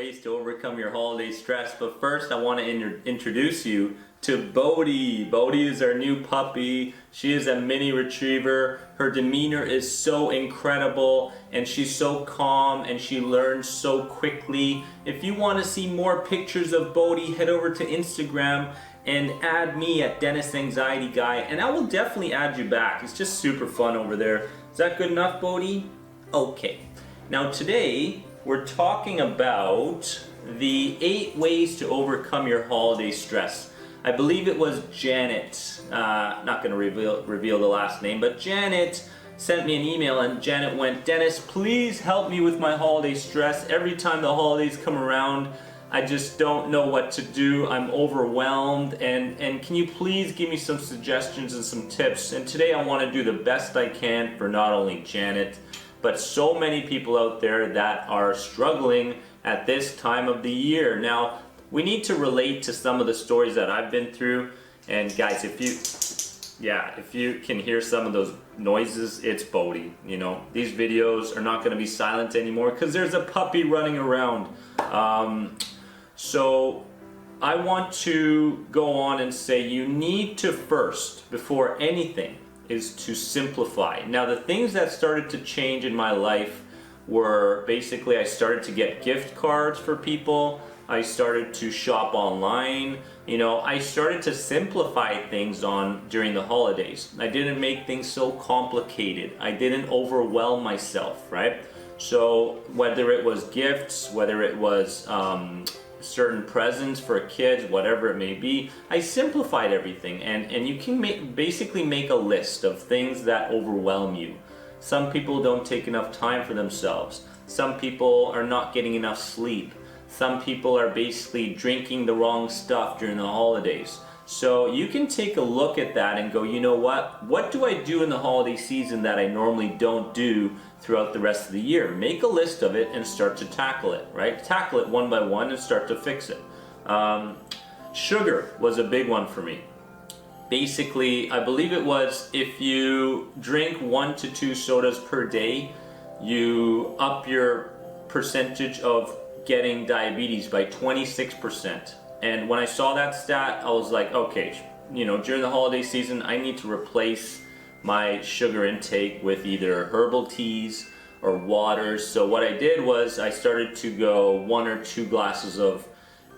ways to overcome your holiday stress. But first, I want to introduce you to Bodhi. Bodhi is our new puppy. She is a mini retriever. Her demeanor is so incredible, and she's so calm, and she learns so quickly. If you want to see more pictures of Bodhi, head over to Instagram and add me at Dennis Anxiety Guy, and I will definitely add you back. It's just super fun over there. Is that good enough, Bodhi? Okay. Now today, we're talking about the 8 ways to overcome your holiday stress. I believe it was Janet, not going to reveal the last name, but Janet sent me an email, and Janet went, "Dennis, please help me with my holiday stress. Every time the holidays come around, I just don't know what to do. I'm overwhelmed, and can you please give me some suggestions and some tips?" And today I want to do the best I can for not only Janet, but so many people out there that are struggling at this time of the year. Now, we need to relate to some of the stories that I've been through. And guys, if you can hear some of those noises, it's Bodhi. You know, these videos are not going to be silent anymore because there's a puppy running around. So I want to go on and say you need to first, before anything, is to simplify. Now, the things that started to change in my life were basically I started to get gift cards for people. I started to shop online. You know, I started to simplify things during the holidays. I didn't make things so complicated. I didn't overwhelm myself, right? So whether it was gifts, whether it was certain presents for kids, whatever it may be, I simplified everything. And you can basically make a list of things that overwhelm you. Some people don't take enough time for themselves. Some people are not getting enough sleep. Some people are basically drinking the wrong stuff during the holidays. So you can take a look at that and go, you know what? What do I do in the holiday season that I normally don't do throughout the rest of the year? Make a list of it and start to tackle it, right? Tackle it one by one and start to fix it. Sugar was a big one for me. Basically, I believe it was if you drink 1 to 2 sodas per day, you up your percentage of getting diabetes by 26%. And when I saw that stat, I was like, okay, you know, during the holiday season, I need to replace my sugar intake with either herbal teas or waters. So what I did was I started to go 1 or 2 glasses of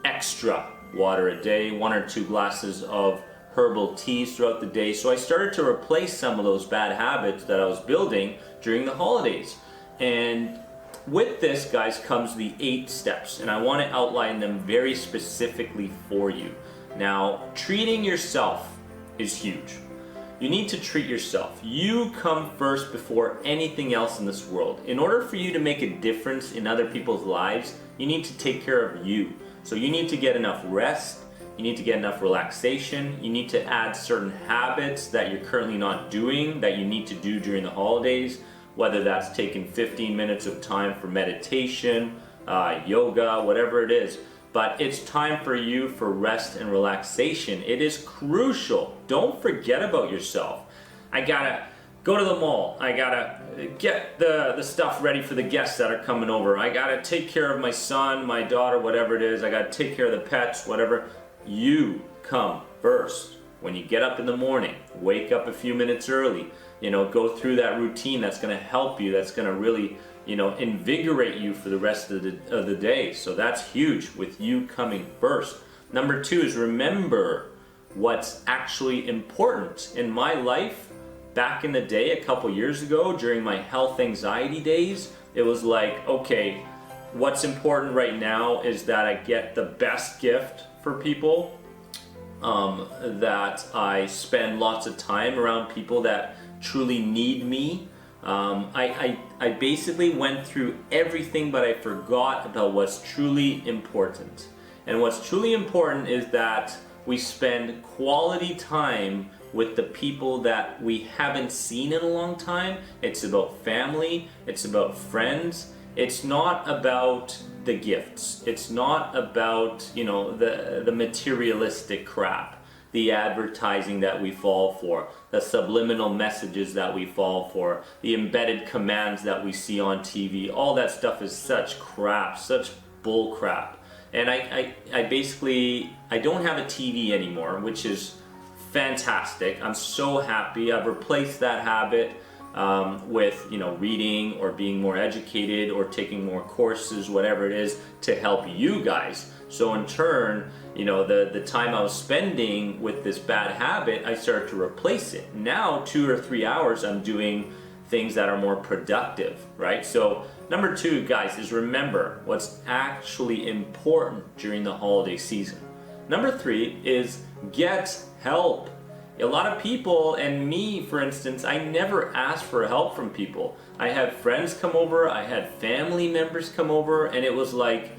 extra water a day, 1 or 2 glasses of herbal teas throughout the day. So I started to replace some of those bad habits that I was building during the holidays. And with this, guys, comes the 8 steps, and I want to outline them very specifically for you. Now, treating yourself is huge. You need to treat yourself. You come first before anything else in this world. In order for you to make a difference in other people's lives, you need to take care of you. So you need to get enough rest, you need to get enough relaxation, you need to add certain habits that you're currently not doing that you need to do during the holidays, whether that's taking 15 minutes of time for meditation, yoga, whatever it is. But it's time for you for rest and relaxation. It is crucial. Don't forget about yourself. I gotta go to the mall. I gotta get the stuff ready for the guests that are coming over. I gotta take care of my son, my daughter, whatever it is. I gotta take care of the pets, whatever. You come first. When you get up in the morning, wake up a few minutes early, you know, go through that routine that's going to help you, that's going to really, you know, invigorate you for the rest of the day. So that's huge with you coming first. Number 2 is remember what's actually important. In my life, back in the day, a couple years ago, during my health anxiety days, it was like, okay, what's important right now is that I get the best gift for people, that I spend lots of time around people that truly need me. I basically went through everything, but I forgot about what's truly important. And what's truly important is that we spend quality time with the people that we haven't seen in a long time. It's about family, it's about friends. It's not about the gifts. It's not about, you know, the materialistic crap, the advertising that we fall for, the subliminal messages that we fall for, the embedded commands that we see on TV. All that stuff is such crap, such bull crap. And I basically, I don't have a TV anymore, which is fantastic. I'm so happy. I've replaced that habit with, you know, reading or being more educated or taking more courses, whatever it is, to help you guys. So in turn, you know, the time I was spending with this bad habit, I started to replace it. Now 2 or 3 hours I'm doing things that are more productive, right? So number 2, guys, is remember what's actually important during the holiday season. Number 3 is get help. A lot of people, and me for instance, I never asked for help from people. I had friends come over, I had family members come over, and it was like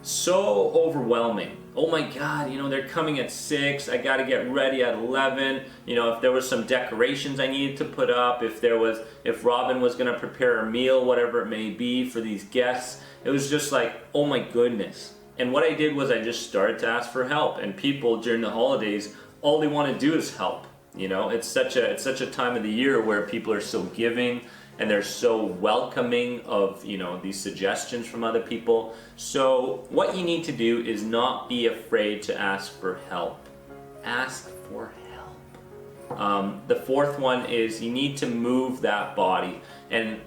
so overwhelming. Oh my God, you know, they're coming at 6, I gotta get ready at 11. You know, if there was some decorations I needed to put up, if Robin was gonna prepare a meal, whatever it may be for these guests, it was just like, oh my goodness. And what I did was I just started to ask for help, and people during the holidays, all they want to do is help. You know, it's such a time of the year where people are so giving and they're so welcoming of, you know, these suggestions from other people. So what you need to do is not be afraid to ask for help. Ask for help. The 4th one is you need to move that body. And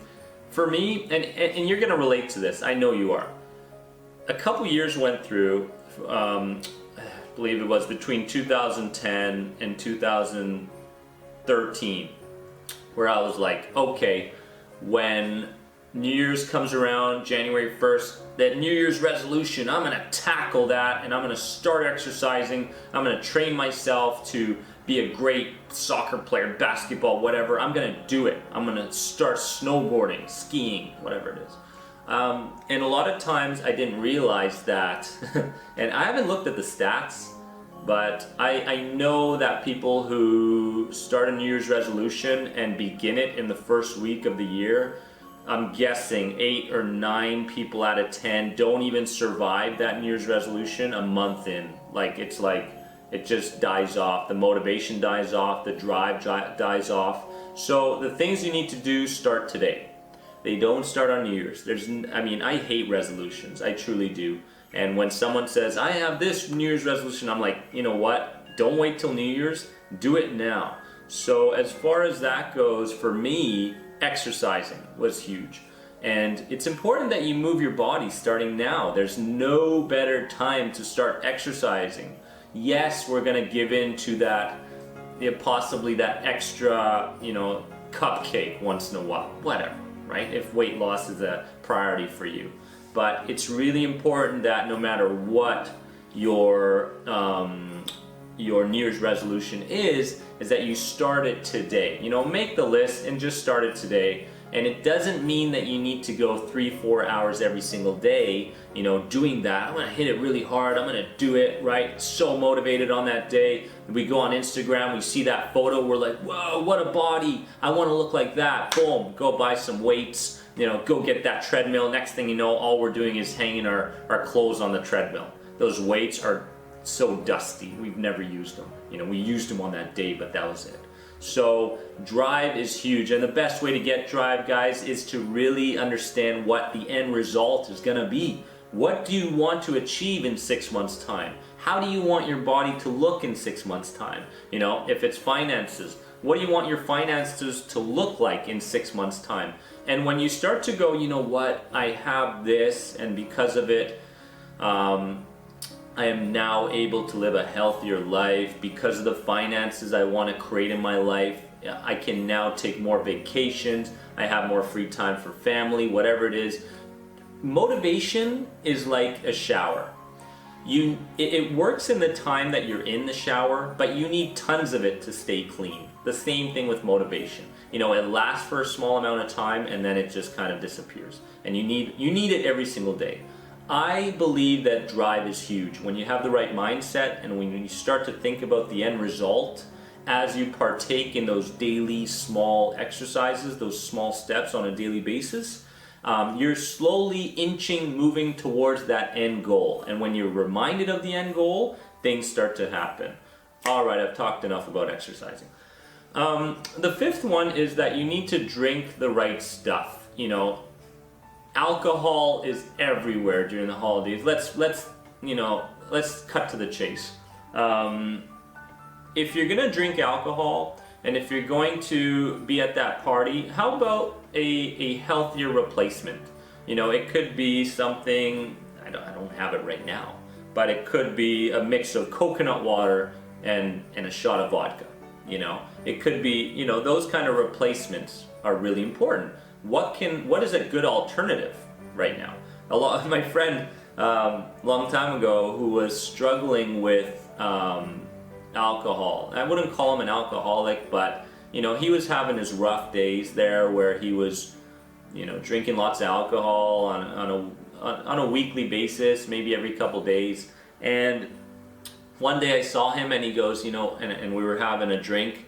for me, and you're gonna relate to this, I know you are. A couple years went through, I believe it was between 2010 and 2013, where I was like, okay, when New Year's comes around, January 1st, that New Year's resolution, I'm gonna tackle that and I'm gonna start exercising. I'm gonna train myself to be a great soccer player, basketball, whatever. I'm gonna do it. I'm gonna start snowboarding, skiing, whatever it is. And a lot of times I didn't realize that, and I haven't looked at the stats, but I know that people who start a New Year's resolution and begin it in the first week of the year, I'm guessing 8 or 9 people out of 10 don't even survive that New Year's resolution a month in. Like it just dies off, the motivation dies off, the drive dies off. So the things you need to do start today. They don't start on New Year's. I hate resolutions, I truly do. And when someone says, I have this New Year's resolution, I'm like, you know what? Don't wait till New Year's, do it now. So as far as that goes, for me, exercising was huge. And it's important that you move your body starting now. There's no better time to start exercising. Yes, we're gonna give in to that, possibly that extra, you know, cupcake once in a while, whatever, right? If weight loss is a priority for you. But it's really important that no matter what your New Year's resolution is that you start it today. You know, make the list and just start it today. And it doesn't mean that you need to go 3-4 hours every single day, you know, doing that. I'm gonna hit it really hard, I'm gonna do it, right? So motivated on that day. We go on Instagram, we see that photo, we're like, whoa, what a body, I wanna look like that. Boom, go buy some weights, you know, go get that treadmill. Next thing you know, all we're doing is hanging our clothes on the treadmill. Those weights are so dusty, we've never used them. You know, we used them on that day, but that was it. So drive is huge, and the best way to get drive, guys, is to really understand what the end result is gonna be. What do you want to achieve in 6 months' time? How do you want your body to look in 6 months' time? You know, if it's finances, what do you want your finances to look like in 6 months' time? And when you start to go, you know what, I have this, and because of it, I am now able to live a healthier life. Because of the finances I want to create in my life, I can now take more vacations, I have more free time for family, whatever it is. Motivation is like a shower. It works in the time that you're in the shower, but you need tons of it to stay clean. The same thing with motivation. You know, it lasts for a small amount of time and then it just kind of disappears. And you need it every single day. I believe that drive is huge. When you have the right mindset and when you start to think about the end result as you partake in those daily small exercises, those small steps on a daily basis, you're slowly moving towards that end goal. And when you're reminded of the end goal, things start to happen. All right, I've talked enough about exercising. The 5th one is that you need to drink the right stuff. You know, alcohol is everywhere during the holidays. Let's cut to the chase. If you're gonna drink alcohol and if you're going to be at that party, how about a healthier replacement? You know, it could be something, I don't have it right now, but it could be a mix of coconut water and a shot of vodka. You know, it could be, you know, those kind of replacements are really important. What is a good alternative right now? My friend long time ago who was struggling with alcohol. I wouldn't call him an alcoholic, but you know, he was having his rough days there where he was, you know, drinking lots of alcohol on a weekly basis, maybe every couple days. And one day I saw him and he goes, you know, and we were having a drink,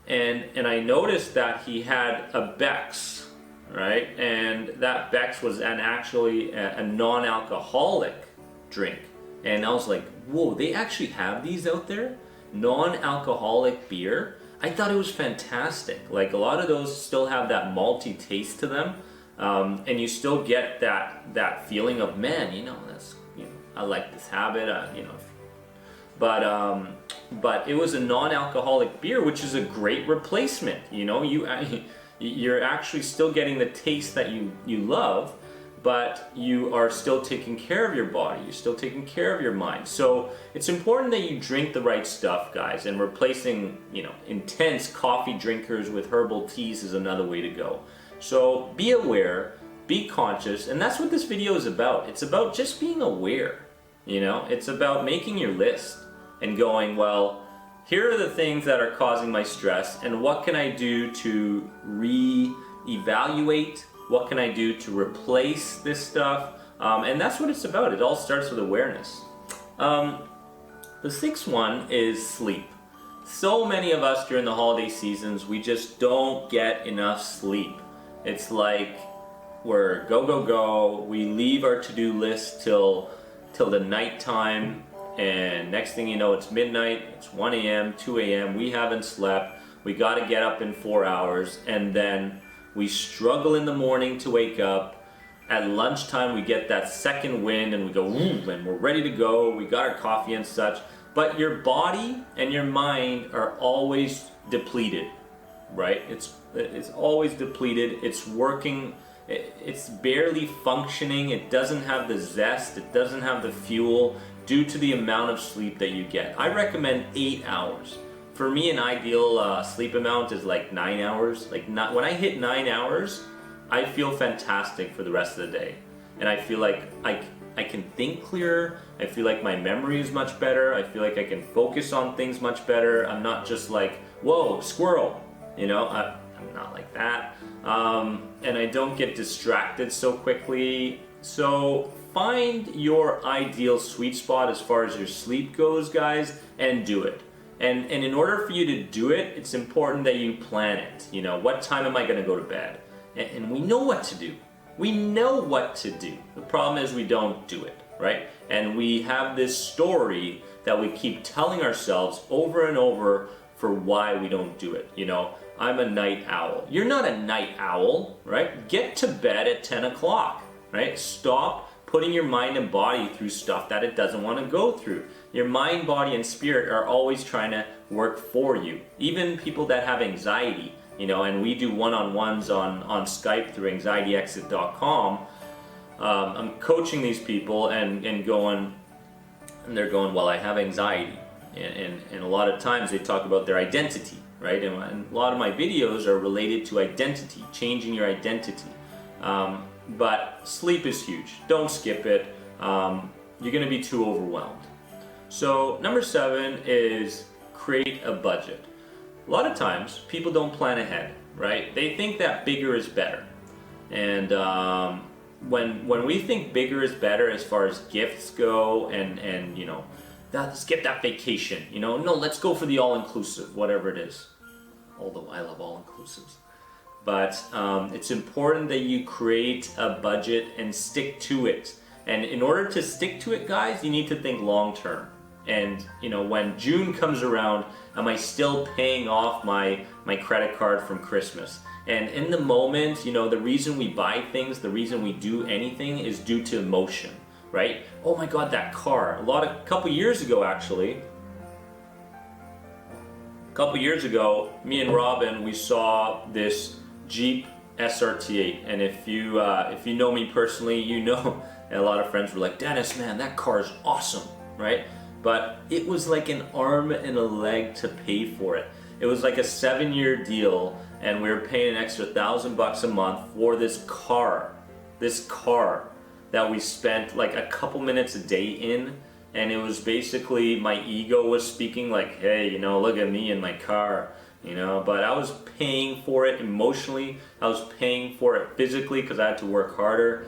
and I noticed that he had a Beck's, right? And that Beck's was actually a non-alcoholic drink. And I was like, whoa, they actually have these out there? Non-alcoholic beer? I thought it was fantastic. Like, a lot of those still have that malty taste to them. And you still get that feeling of, man, you know, I like this habit, you know. But it was a non-alcoholic beer, which is a great replacement. You know, you're actually still getting the taste that you love, but you are still taking care of your body, you're still taking care of your mind. So it's important that you drink the right stuff, guys, and replacing, you know, intense coffee drinkers with herbal teas is another way to go. So be aware, be conscious, and that's what this video is about. It's about just being aware, you know? It's about making your list and going, well, here are the things that are causing my stress, and what can I do to re-evaluate? What can I do to replace this stuff? And that's what it's about. It all starts with awareness. The sixth one is sleep. So many of us during the holiday seasons, we just don't get enough sleep. It's like we're go, go, go. We leave our to-do list till the nighttime, and next thing you know, it's midnight, it's 1 a.m., 2 a.m., we haven't slept, we gotta get up in 4 hours, and then we struggle in the morning to wake up. At lunchtime, we get that second wind and we go, and we're ready to go. We got our coffee and such. But your body and your mind are always depleted, right? It's always depleted. It's working. It's barely functioning. It doesn't have the zest. It doesn't have the fuel due to the amount of sleep that you get. I recommend 8 hours. For me, an ideal sleep amount is like 9 hours. When I hit 9 hours, I feel fantastic for the rest of the day. And I feel like I can think clearer. I feel like my memory is much better. I feel like I can focus on things much better. I'm not just like, whoa, squirrel. You know, I'm not like that. And I don't get distracted so quickly. So find your ideal sweet spot as far as your sleep goes, guys, and do it. And in order for you to do it, it's important that you plan it. You know, what time am I going to go to bed? And we know what to do. We know what to do. The problem is we don't do it, right? And we have this story that we keep telling ourselves over and over for why we don't do it. You know, I'm a night owl. You're not a night owl, right? Get to bed at 10 o'clock, right? Stop putting your mind and body through stuff that it doesn't want to go through. Your mind, body, and spirit are always trying to work for you. Even people that have anxiety, you know, and we do one-on-ones on Skype through anxietyexit.com. I'm coaching these people and they're going, well, I have anxiety. And a lot of times they talk about their identity, right? And a lot of my videos are related to identity, changing your identity. But sleep is huge. Don't skip it. You're going to be too overwhelmed. So number 7 is create a budget. A lot of times people don't plan ahead, right? They think that bigger is better. And when we think bigger is better as far as gifts go, and you know, let's get that vacation, you know, no, let's go for the all-inclusive, whatever it is. Although I love all-inclusives. But it's important that you create a budget and stick to it. And in order to stick to it, guys, you need to think long-term. And you know, when June comes around, am I still paying off my credit card from Christmas? And in the moment, you know, the reason we buy things, the reason we do anything is due to emotion, right? Oh my God, that car. A couple years ago, actually, me and Robin, we saw this Jeep SRT8, and if you know me personally, you know, and a lot of friends were like, Dennis, man, that car is awesome, right? But it was like an arm and a leg to pay for it. It was like a 7-year deal, and we were paying an extra $1,000 a month for this car that we spent like a couple minutes a day in. And it was basically my ego was speaking like, hey, you know, look at me in my car, you know, but I was paying for it emotionally. I was paying for it physically because I had to work harder.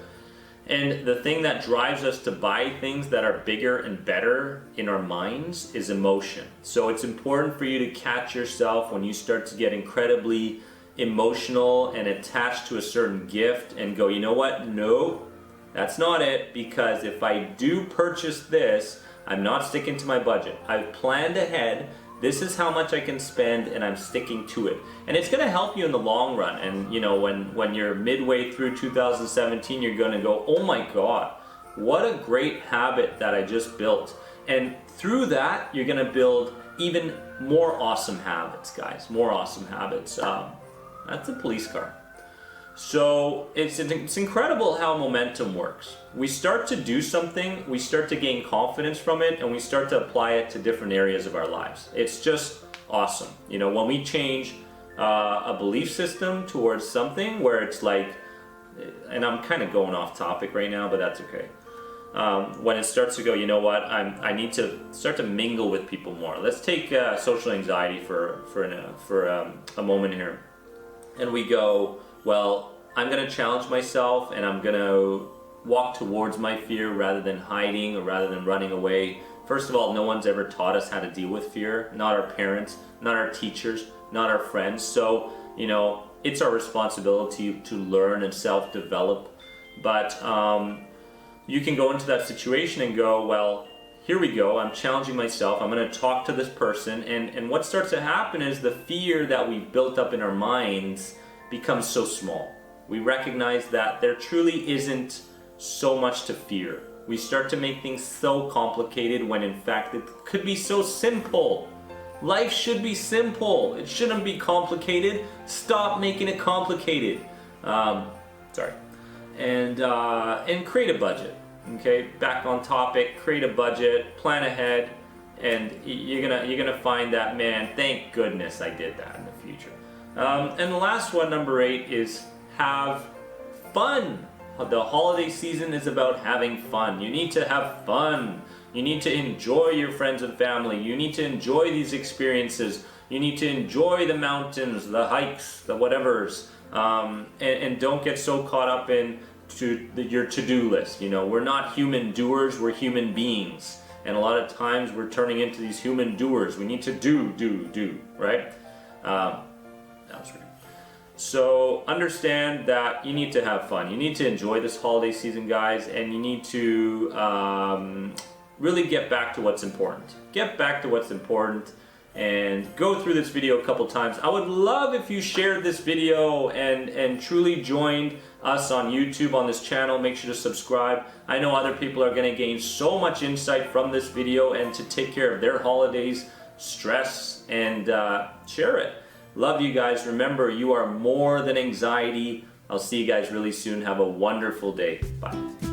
And the thing that drives us to buy things that are bigger and better in our minds is emotion. So it's important for you to catch yourself when you start to get incredibly emotional and attached to a certain gift and go, you know what, no. That's not it, because if I do purchase this, I'm not sticking to my budget. I've planned ahead. This is how much I can spend, and I'm sticking to it. And it's gonna help you in the long run. And you know, when you're midway through 2017, you're gonna go, oh my God, what a great habit that I just built. And through that, you're gonna build even more awesome habits, guys, more awesome habits. That's a police car. So it's incredible how momentum works. We start to do something, we start to gain confidence from it, and we start to apply it to different areas of our lives. It's just awesome. You know, when we change a belief system towards something where it's like, and I'm kind of going off topic right now, but that's okay. When it starts to go, you know what, I need to start to mingle with people more. Let's take social anxiety for a moment here. And we go, well, I'm going to challenge myself and I'm going to walk towards my fear rather than hiding or rather than running away. First of all, no one's ever taught us how to deal with fear. Not our parents, not our teachers, not our friends. So, you know, it's our responsibility to learn and self-develop. But you can go into that situation and go, well, here we go, I'm challenging myself, I'm going to talk to this person. And what starts to happen is the fear that we've built up in our minds becomes so small. We recognize that there truly isn't so much to fear. We start to make things so complicated when in fact it could be so simple. Life should be simple. It shouldn't be complicated. Stop making it complicated. Sorry. And create a budget. Okay, back on topic. Create a budget. Plan ahead, and you're gonna find that, man, thank goodness I did that in the future. And the last one, number 8, is have fun. The holiday season is about having fun. You need to have fun. You need to enjoy your friends and family. You need to enjoy these experiences. You need to enjoy the mountains, the hikes, the whatevers. And don't get so caught up in your to-do list. You know, we're not human doers, we're human beings. And a lot of times we're turning into these human doers. We need to do, right? That was weird. So understand that you need to have fun. You need to enjoy this holiday season, guys, and you need to really get back to what's important. Get back to what's important and go through this video a couple times. I would love if you shared this video and truly joined us on YouTube on this channel. Make sure to subscribe. I know other people are going to gain so much insight from this video and to take care of their holidays, stress, and share it. Love you guys. Remember, you are more than anxiety. I'll see you guys really soon. Have a wonderful day. Bye.